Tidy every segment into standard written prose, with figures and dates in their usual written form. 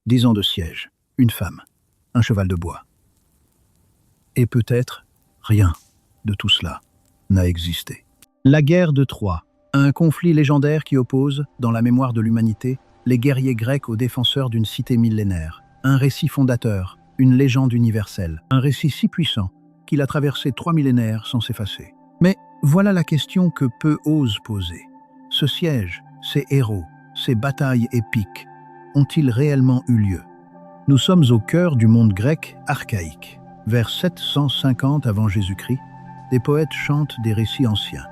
10 ans de siège, une femme, un cheval de bois. Et peut-être rien de tout cela n'a existé. La guerre de Troie, un conflit légendaire qui oppose, dans la mémoire de l'humanité, les guerriers grecs aux défenseurs d'une cité millénaire. Un récit fondateur, une légende universelle, un récit si puissant qu'il a traversé 3 millénaires sans s'effacer. Mais voilà la question que peu osent poser. Ce siège, ces héros, ces batailles épiques, ont-ils réellement eu lieu? Nous sommes au cœur du monde grec archaïque. Vers 750 avant Jésus-Christ, des poètes chantent des récits anciens,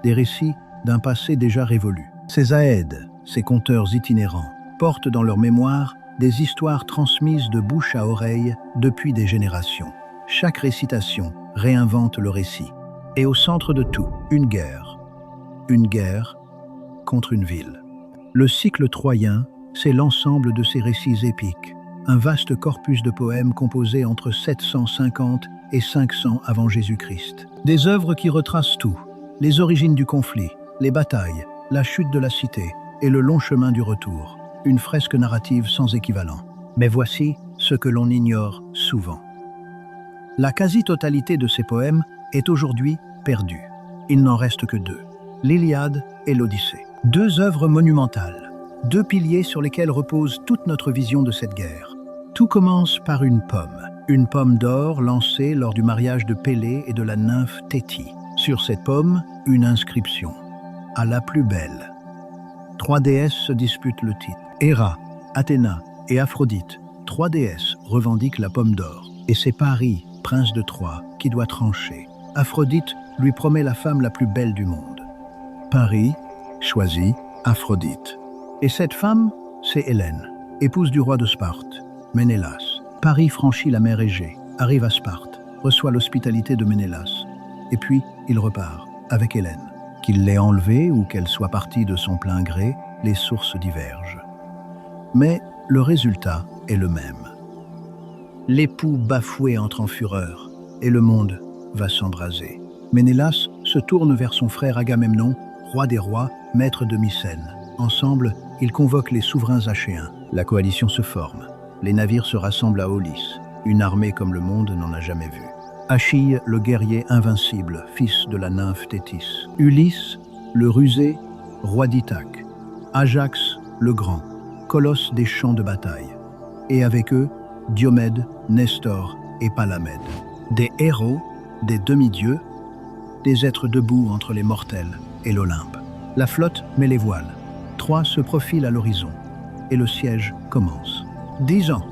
des récits d'un passé déjà révolu. Ces aèdes, ces conteurs itinérants, portent dans leur mémoire des histoires transmises de bouche à oreille depuis des générations. Chaque récitation réinvente le récit. Et au centre de tout, une guerre. Une guerre contre une ville. Le cycle troyen, c'est l'ensemble de ces récits épiques. Un vaste corpus de poèmes composés entre 750 et 500 avant Jésus-Christ. Des œuvres qui retracent tout, les origines du conflit, les batailles, la chute de la cité et le long chemin du retour. Une fresque narrative sans équivalent. Mais voici ce que l'on ignore souvent. La quasi-totalité de ces poèmes est aujourd'hui perdue. Il n'en reste que 2, l'Iliade et l'Odyssée. 2 œuvres monumentales, 2 piliers sur lesquels repose toute notre vision de cette guerre. Tout commence par une pomme d'or lancée lors du mariage de Pélée et de la nymphe Thétis. Sur cette pomme, une inscription. À la plus belle. 3 déesses se disputent le titre. Héra, Athéna et Aphrodite, 3 déesses revendiquent la pomme d'or. Et c'est Paris, prince de Troie, qui doit trancher. Aphrodite lui promet la femme la plus belle du monde. Paris choisit Aphrodite. Et cette femme, c'est Hélène, épouse du roi de Sparte, Ménélas. Paris franchit la mer Égée, arrive à Sparte, reçoit l'hospitalité de Ménélas. Et puis, il repart, avec Hélène. Qu'il l'ait enlevée ou qu'elle soit partie de son plein gré, les sources divergent. Mais le résultat est le même. L'époux bafoué entre en fureur, et le monde va s'embraser. Ménélas se tourne vers son frère Agamemnon, roi des rois, maître de Mycène. Ensemble, ils convoquent les souverains achéens. La coalition se forme. Les navires se rassemblent à Aulis, une armée comme le monde n'en a jamais vue. Achille, le guerrier invincible, fils de la nymphe Thétis. Ulysse, le rusé, roi d'Ithaque. Ajax, le grand, colosse des champs de bataille. Et avec eux, Diomède, Nestor et Palamède. Des héros, des demi-dieux, des êtres debout entre les mortels et l'Olympe. La flotte met les voiles. Troie se profile à l'horizon. Et le siège commence. 10 ans.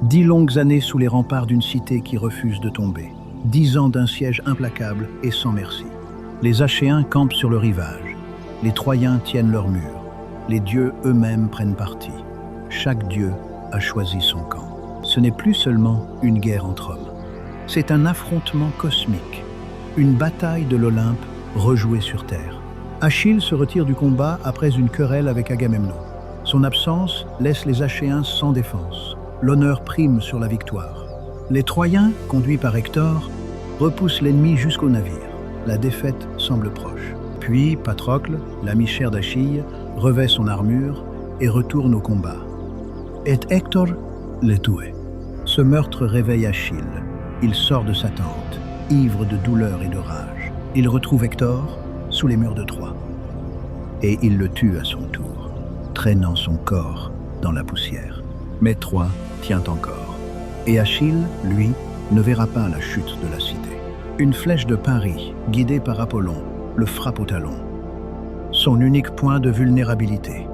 10 longues années sous les remparts d'une cité qui refuse de tomber. 10 ans d'un siège implacable et sans merci. Les Achéens campent sur le rivage. Les Troyens tiennent leurs murs. Les dieux eux-mêmes prennent parti. Chaque dieu a choisi son camp. Ce n'est plus seulement une guerre entre hommes. C'est un affrontement cosmique. Une bataille de l'Olympe rejouée sur Terre. Achille se retire du combat après une querelle avec Agamemnon. Son absence laisse les Achéens sans défense. L'honneur prime sur la victoire. Les Troyens, conduits par Hector, repoussent l'ennemi jusqu'au navire. La défaite semble proche. Puis Patrocle, l'ami cher d'Achille, revêt son armure et retourne au combat. Et Hector les tue. Ce meurtre réveille Achille. Il sort de sa tente, ivre de douleur et de rage. Il retrouve Hector sous les murs de Troie. Et il le tue à son tour, traînant son corps dans la poussière. Mais Troie tient encore. Et Achille, lui, ne verra pas la chute de la cité. Une flèche de Paris, guidée par Apollon, le frappe au talon. Son unique point de vulnérabilité.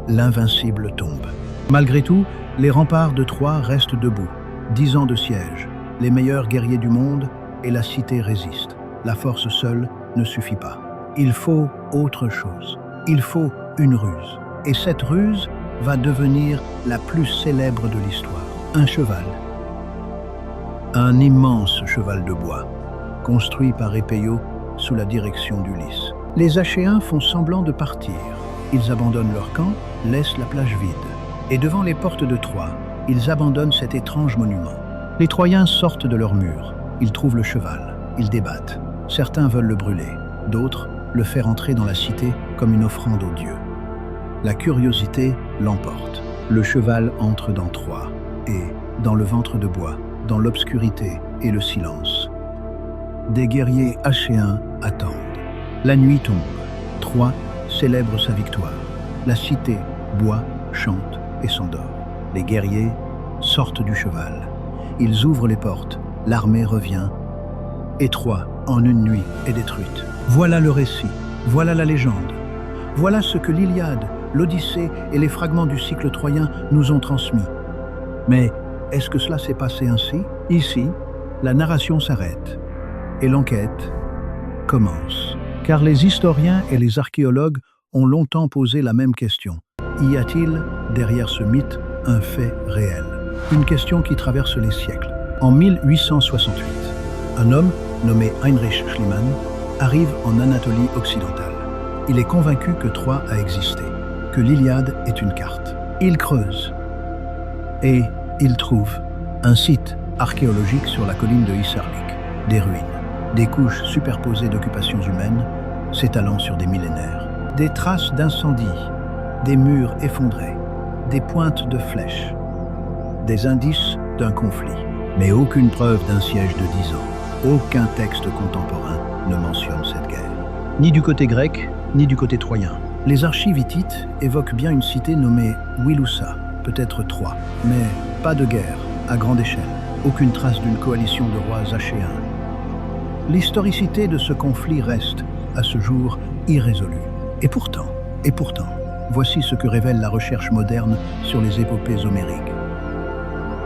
L'invincible tombe. Malgré tout, les remparts de Troie restent debout. 10 ans de siège, les meilleurs guerriers du monde, et la cité résiste. La force seule ne suffit pas. Il faut autre chose. Il faut une ruse. Et cette ruse va devenir la plus célèbre de l'histoire. Un cheval. Un immense cheval de bois, construit par Épéio sous la direction d'Ulysse. Les Achéens font semblant de partir. Ils abandonnent leur camp, laissent la plage vide. Et devant les portes de Troie, ils abandonnent cet étrange monument. Les Troyens sortent de leurs murs. Ils trouvent le cheval. Ils débattent. Certains veulent le brûler. D'autres le faire entrer dans la cité comme une offrande aux dieux. La curiosité l'emporte. Le cheval entre dans Troie, et, dans le ventre de bois, dans l'obscurité et le silence, des guerriers achéens attendent. La nuit tombe. Troie célèbre sa victoire. La cité boit, chante et s'endort. Les guerriers sortent du cheval. Ils ouvrent les portes. L'armée revient. Et Troie, en une nuit, est détruite. Voilà le récit. Voilà la légende. Voilà ce que l'Iliade, l'Odyssée et les fragments du cycle troyen nous ont transmis. Mais est-ce que cela s'est passé ainsi? Ici, la narration s'arrête et l'enquête commence. Car les historiens et les archéologues ont longtemps posé la même question. Y a-t-il, derrière ce mythe, un fait réel? Une question qui traverse les siècles. En 1868, un homme nommé Heinrich Schliemann arrive en Anatolie occidentale. Il est convaincu que Troie a existé, que l'Iliade est une carte. Il creuse et il trouve un site archéologique sur la colline de Hissarlik, des ruines, des couches superposées d'occupations humaines s'étalant sur des millénaires, des traces d'incendie, des murs effondrés, des pointes de flèches, des indices d'un conflit, mais aucune preuve d'un siège de 10 ans. Aucun texte contemporain ne mentionne cette guerre. Ni du côté grec, ni du côté troyen. Les archives hittites évoquent bien une cité nommée Wilusa, peut-être Troie, mais pas de guerre à grande échelle, aucune trace d'une coalition de rois achéens. L'historicité de ce conflit reste, à ce jour, irrésolue. Et pourtant, voici ce que révèle la recherche moderne sur les épopées homériques.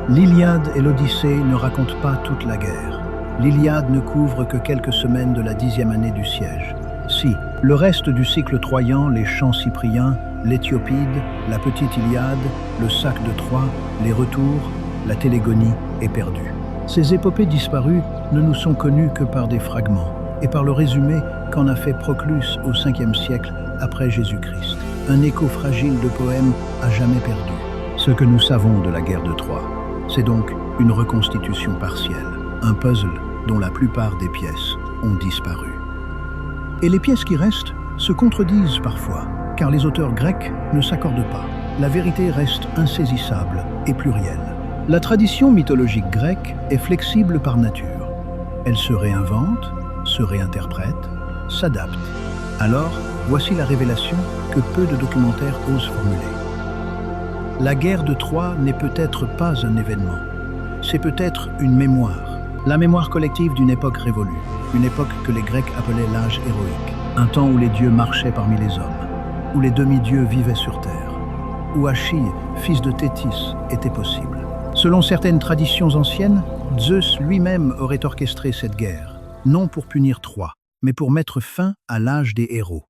L'Iliade et l'Odyssée ne racontent pas toute la guerre. L'Iliade ne couvre que quelques semaines de la 10e année du siège. Si, le reste du cycle troyen, les chants cypriens, l'Éthiopide, la petite Iliade, le sac de Troie, les retours, la Télégonie est perdu. Ces épopées disparues ne nous sont connues que par des fragments et par le résumé qu'en a fait Proclus au 5e siècle après Jésus-Christ. Un écho fragile de poèmes à jamais perdu. Ce que nous savons de la guerre de Troie, c'est donc une reconstitution partielle, un puzzle dont la plupart des pièces ont disparu. Et les pièces qui restent se contredisent parfois, car les auteurs grecs ne s'accordent pas. La vérité reste insaisissable et plurielle. La tradition mythologique grecque est flexible par nature. Elle se réinvente, se réinterprète, s'adapte. Alors, voici la révélation que peu de documentaires osent formuler. La guerre de Troie n'est peut-être pas un événement. C'est peut-être une mémoire. La mémoire collective d'une époque révolue. Une époque que les Grecs appelaient l'âge héroïque. Un temps où les dieux marchaient parmi les hommes. Où les demi-dieux vivaient sur terre. Où Achille, fils de Thétis, était possible. Selon certaines traditions anciennes, Zeus lui-même aurait orchestré cette guerre. Non pour punir Troie, mais pour mettre fin à l'âge des héros.